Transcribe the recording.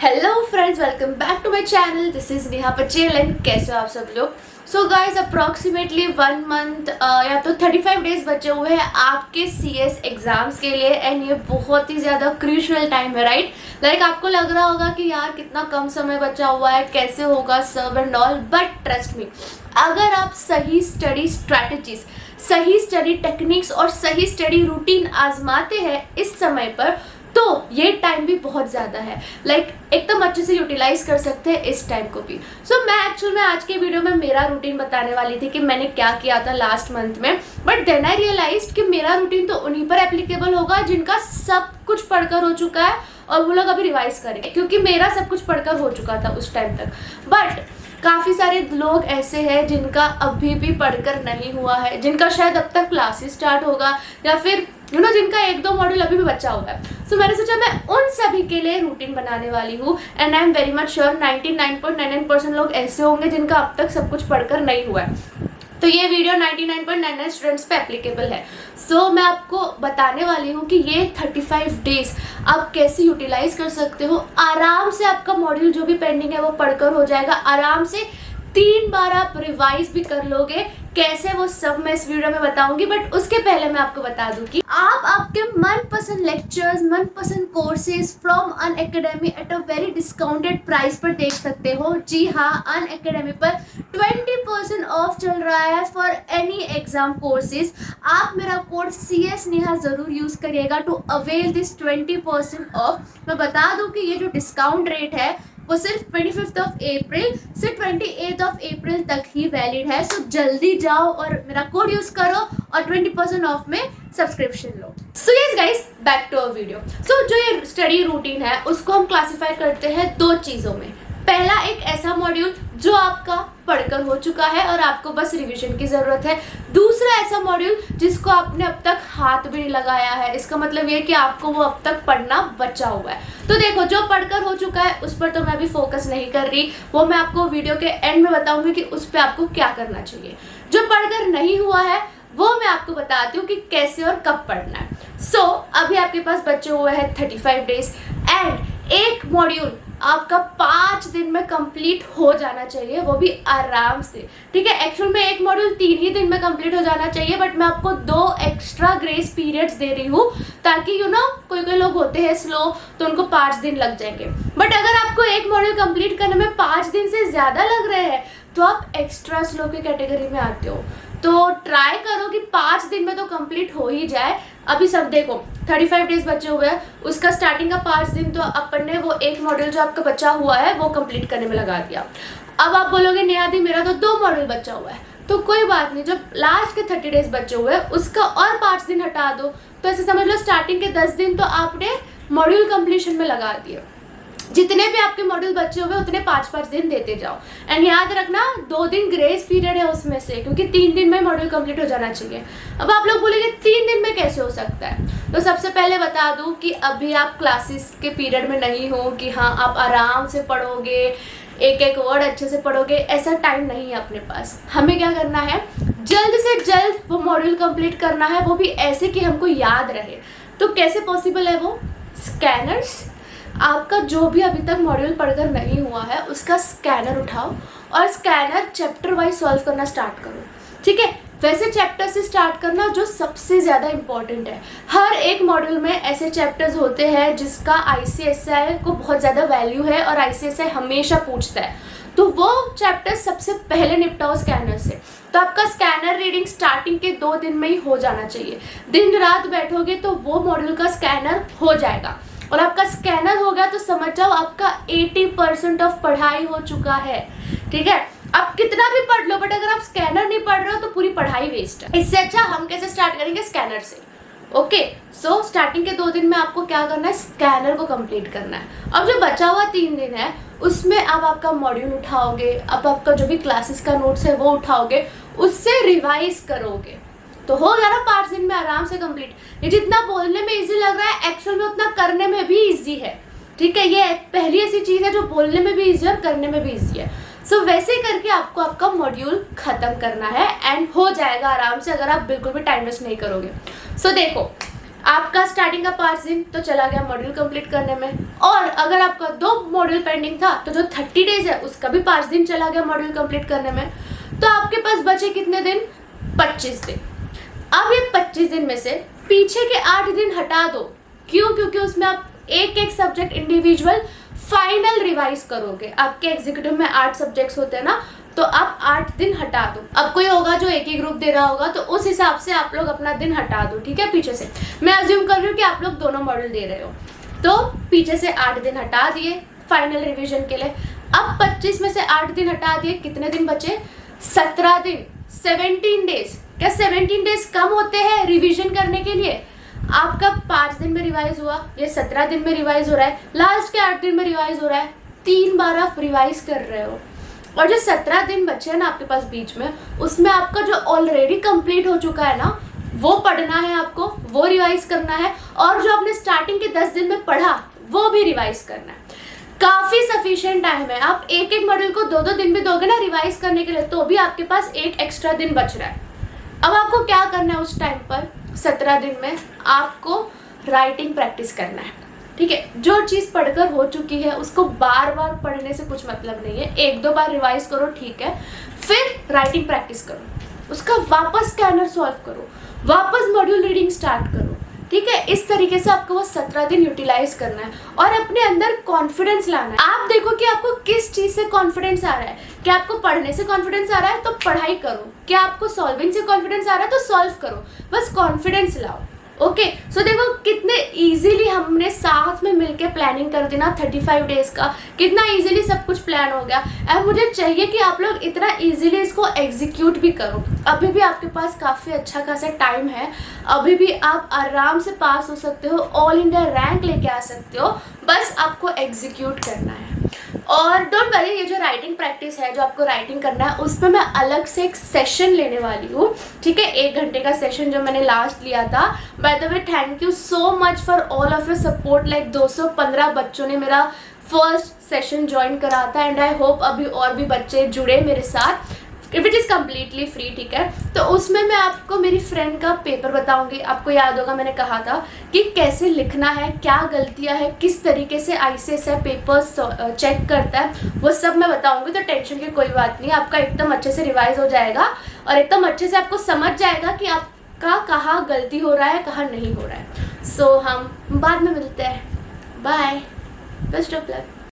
Hello friends, welcome back to my channel. This is Neha Patel and कैसे हो आप सब लोग। सो गाइज, अप्रॉक्सीमेटली 1 मंथ या तो 35 डेज बचे हुए हैं आपके CS एग्जाम्स के लिए। एंड ये बहुत ही ज़्यादा क्रूशियल टाइम है, राइट? लाइक आपको लग रहा होगा कि यार कितना कम समय बचा हुआ है, कैसे होगा सब and all. But trust me, अगर आप सही स्टडी स्ट्रैटेजीज, सही स्टडी टेक्निक्स और सही स्टडी रूटीन आजमाते हैं इस समय पर, तो ये टाइम भी बहुत ज़्यादा है। लाइक एकदम अच्छे से यूटिलाइज कर सकते हैं इस टाइम को भी। सो मैं एक्चुअल में आज के वीडियो में मेरा रूटीन बताने वाली थी कि मैंने क्या किया था लास्ट मंथ में। बट देन आई रियलाइज्ड कि मेरा रूटीन तो उन्हीं पर एप्लीकेबल होगा जिनका सब कुछ पढ़कर हो चुका है और वो लोग अभी रिवाइज करेंगे, क्योंकि मेरा सब कुछ पढ़कर हो चुका था उस टाइम तक। बट काफ़ी सारे लोग ऐसे हैं जिनका अभी भी पढ़कर नहीं हुआ है, जिनका शायद अब तक क्लासेस स्टार्ट होगा या फिर जिनका 1-2 मॉड्यूल अभी भी बचा हुआ है। सो मैंने सोचा मैं उन सभी के लिए रूटीन बनाने वाली हूँ। And I am very much sure 99.99% लोग ऐसे होंगे जिनका अब तक सब कुछ पढ़कर नहीं हुआ है। तो ये वीडियो 99.99 स्टूडेंट्स पे एप्लीकेबल है। सो मैं आपको बताने वाली हूँ कि ये 35 डेज आप कैसे यूटिलाइज कर सकते हो। आराम से आपका मॉड्यूल जो भी पेंडिंग है वो पढ़कर हो जाएगा। आराम से 3 बार आप रिवाइज भी कर लोगे। कैसे, वो सब मैं इस वीडियो में बताऊंगी। बट उसके पहले मैं आपको बता दूं कि आप आपके मनपसंद लेक्चर्स, मनपसंद courses from Unacademy at a very discounted price पर देख सकते हो। जी हाँ, अनअकैडमी पर 20% ऑफ चल रहा है फॉर एनी एग्जाम कोर्सेज। आप मेरा कोड CS नेहा जरूर यूज करिएगा टू अवेल दिस 20% ऑफ। मैं बता दूं कि ये जो डिस्काउंट रेट है वो सिर्फ 25 अप्रैल से 28 अप्रैल तक ही वैलिड है। सो जल्दी जाओ और मेरा कोड यूज करो और 20% ऑफ में सब्सक्रिप्शन लो। So yes guys, back to our video. So जो ये स्टडी रूटीन है उसको हम क्लासिफाई करते हैं 2 चीज़ों में। पहला, एक ऐसा मॉड्यूल जो आपका पढ़कर हो चुका है और आपको बस रिवीजन की ज़रूरत है। दूसरा, ऐसा मॉड्यूल जिसको आपने अब तक हाथ भी नहीं लगाया है। इसका मतलब ये कि आपको वो अब तक पढ़ना बचा हुआ है। तो देखो, जो पढ़कर हो चुका है उस पर तो मैं अभी फोकस नहीं कर रही, वो मैं आपको वीडियो के एंड में बताऊंगी कि उस पर आपको क्या करना चाहिए। जो पढ़कर नहीं हुआ है वो मैं आपको बताती हूँ कि कैसे और कब पढ़ना है। सो अभी आपके पास बचे हुए हैं 35 डेज एंड एक मॉड्यूल आपका 5 दिन में कंप्लीट हो जाना चाहिए, वो भी आराम से। ठीक है, एक्चुअल में एक मॉड्यूल 3 ही दिन में कंप्लीट हो जाना चाहिए, बट मैं आपको 2 एक्स्ट्रा ग्रेस पीरियड्स दे रही हूँ ताकि कोई लोग होते हैं स्लो तो उनको 5 दिन लग जाएंगे। बट अगर आपको एक मॉड्यूल कंप्लीट करने में 5 दिन से ज़्यादा लग रहे हैं तो आप एक्स्ट्रा स्लो की कैटेगरी में आते हो। तो ट्राई करो कि 5 दिन में तो कंप्लीट हो ही जाए। अभी सब देखो, 35 डेज बचे हुए हैं, उसका स्टार्टिंग का 5 दिन तो अपन ने वो एक मॉड्यूल जो आपका बचा हुआ है वो कंप्लीट करने में लगा दिया। अब आप बोलोगे नेहा दी मेरा तो 2 मॉड्यूल बचा हुआ है, तो कोई बात नहीं, जब लास्ट के 30 डेज बचे हुए हैं उसका और 5 दिन हटा दो। तो ऐसे समझ लो स्टार्टिंग के 10 दिन तो आपने मॉड्यूल कंप्लीशन में लगा दिए। जितने भी आपके मॉड्यूल बचे हुए उतने 5-5 दिन देते जाओ। एंड याद रखना 2 दिन ग्रेस पीरियड है उसमें से, क्योंकि 3 दिन में मॉड्यूल कंप्लीट हो जाना चाहिए। अब आप लोग बोलेंगे 3 दिन में कैसे हो सकता है? तो सबसे पहले बता दूं कि अभी आप क्लासेस के पीरियड में नहीं हो कि हाँ आप आराम से पढ़ोगे, एक एक वर्ड अच्छे से पढ़ोगे। ऐसा टाइम नहीं है अपने पास। हमें क्या करना है, जल्द से जल्द वो मॉड्यूल कंप्लीट करना है, वो भी ऐसे कि हमको याद रहे। तो कैसे पॉसिबल है वो? स्कैनर्स, आपका जो भी अभी तक मॉड्यूल पढ़कर नहीं हुआ है उसका स्कैनर उठाओ और स्कैनर चैप्टर वाइज सॉल्व करना स्टार्ट करो। ठीक है, वैसे चैप्टर से स्टार्ट करना जो सबसे ज़्यादा इम्पॉर्टेंट है। हर एक मॉड्यूल में ऐसे चैप्टर्स होते हैं जिसका ICSI को बहुत ज़्यादा वैल्यू है और ICSI हमेशा पूछता है, तो वो चैप्टर सबसे पहले निपटाओ स्कैनर से। तो आपका स्कैनर रीडिंग स्टार्टिंग के 2 दिन में ही हो जाना चाहिए। दिन रात बैठोगे तो वो मॉड्यूल का स्कैनर हो जाएगा, और आपका स्कैनर हो गया तो समझ जाओ आपका 80% ऑफ पढ़ाई हो चुका है। ठीक है, आप कितना भी पढ़ लो, बट अगर आप स्कैनर नहीं पढ़ रहे हो तो पूरी पढ़ाई वेस्ट है। इससे अच्छा हम कैसे स्टार्ट करेंगे? स्कैनर से। ओके, सो स्टार्टिंग के 2 दिन में आपको क्या करना है, स्कैनर को कंप्लीट करना है। अब जो बचा हुआ 3 दिन है उसमें आप आपका मॉड्यूल उठाओगे, अब आपका जो भी क्लासेस का नोट्स है वो उठाओगे, उससे रिवाइज करोगे तो हो गया ना 5 दिन में आराम से कंप्लीट। ये जितना बोलने में इजी लग रहा है एक्चुअल में उतना करने में भी इजी है। ठीक है, ये पहली ऐसी चीज़ है जो बोलने में भी इजी है और करने में भी इजी है। सो वैसे करके आपको आपका मॉड्यूल खत्म करना है एंड हो जाएगा आराम से, अगर आप बिल्कुल भी टाइम वेस्ट नहीं करोगे। सो देखो, आपका स्टार्टिंग का 5 दिन तो चला गया मॉड्यूल कंप्लीट करने में, और अगर आपका 2 मॉड्यूल पेंडिंग था तो जो 30 डेज है उसका भी 5 दिन चला गया मॉड्यूल कंप्लीट करने में। तो आपके पास बचे कितने दिन? 25 दिन। अब ये 25 दिन में से पीछे के 8 दिन हटा दो। क्यों? क्योंकि उसमें आप एक एक सब्जेक्ट इंडिविजुअल फाइनल रिवाइज करोगे। आपके एग्जीक्यूटिव में 8 सब्जेक्ट्स होते हैं ना, तो आप 8 दिन हटा दो। अब कोई होगा जो एक ही ग्रुप दे रहा होगा, तो उस हिसाब से आप लोग अपना दिन हटा दो, ठीक है। पीछे से मैं अज्यूम कर रही हूँ कि आप लोग दोनों मॉड्यूल दे रहे हो, तो पीछे से 8 दिन हटा दिए फाइनल रिवीजन के लिए। अब 25 में से 8 दिन हटा दिए, कितने दिन बचे? 17 दिन, 17 डेज। क्या 17 डेज कम होते हैं रिवीजन करने के लिए? आपका 5 दिन में रिवाइज हुआ, ये 17 दिन में रिवाइज हो रहा है, लास्ट के 8 दिन में रिवाइज हो रहा है। 3 बार आप रिवाइज कर रहे हो, और जो 17 दिन बचे हैं ना आपके पास बीच में, उसमें आपका जो ऑलरेडी कंप्लीट हो चुका है ना, वो पढ़ना है आपको, वो रिवाइज करना है, और जो आपने स्टार्टिंग के 10 दिन में पढ़ा वो भी रिवाइज करना है। काफ़ी सफिशिएंट टाइम है। आप एक एक मॉड्यूल को 2-2 दिन भी दोगे ना रिवाइज करने के लिए, तो भी आपके पास एक एक्स्ट्रा दिन बच रहा है। अब आपको क्या करना है उस टाइम पर? 17 दिन में आपको राइटिंग प्रैक्टिस करना है, ठीक है। जो चीज़ पढ़कर हो चुकी है उसको बार बार पढ़ने से कुछ मतलब नहीं है। 1-2 बार रिवाइज करो, ठीक है, फिर राइटिंग प्रैक्टिस करो, उसका वापस स्कैनर सॉल्व करो, वापस मॉड्यूल रीडिंग स्टार्ट करो, ठीक है। इस तरीके से आपको वो 17 दिन यूटिलाइज करना है और अपने अंदर कॉन्फिडेंस लाना है। आप देखो कि आपको किस चीज़ से कॉन्फिडेंस आ रहा है। क्या आपको पढ़ने से कॉन्फिडेंस आ रहा है तो पढ़ाई करो, क्या आपको सॉल्विंग से कॉन्फिडेंस आ रहा है तो सॉल्व करो, बस कॉन्फिडेंस लाओ। ओके, सो देखो कितने इजीली हमने साथ में मिलके प्लानिंग कर दी ना 35 डेज का, कितना इजीली सब कुछ प्लान हो गया। अब मुझे चाहिए कि आप लोग इतना इजीली इसको एग्जीक्यूट भी करो। अभी भी आपके पास काफ़ी अच्छा खासा टाइम है, अभी भी आप आराम से पास हो सकते हो, ऑल इंडिया रैंक लेके आ सकते हो, बस आपको एग्जीक्यूट करना है। और डोंट वरी, ये जो राइटिंग प्रैक्टिस है, जो आपको राइटिंग करना है, उसमें मैं अलग से एक सेशन लेने वाली हूँ, ठीक है। 1 घंटे का सेशन जो मैंने लास्ट लिया था। By the way, thank you so much for all of your support. Like 215 बच्चों ने मेरा फर्स्ट सेशन ज्वाइन करा था, एंड आई होप अभी और भी बच्चे जुड़े मेरे साथ, if it is completely free, ठीक है। तो उसमें मैं आपको मेरी फ्रेंड का पेपर बताऊंगी। आपको याद होगा मैंने कहा था कि कैसे लिखना है, क्या गलतियां हैं, किस तरीके से ICSI पेपर्स चेक करता है, वो सब मैं बताऊंगी। तो टेंशन की कोई बात नहीं, आपका एकदम अच्छे से रिवाइज हो जाएगा और एकदम अच्छे से आपको समझ जाएगा कि आपका कहाँ गलती हो रहा है, कहाँ नहीं हो रहा है। सो हम बाद में मिलते हैं। Bye, best of luck.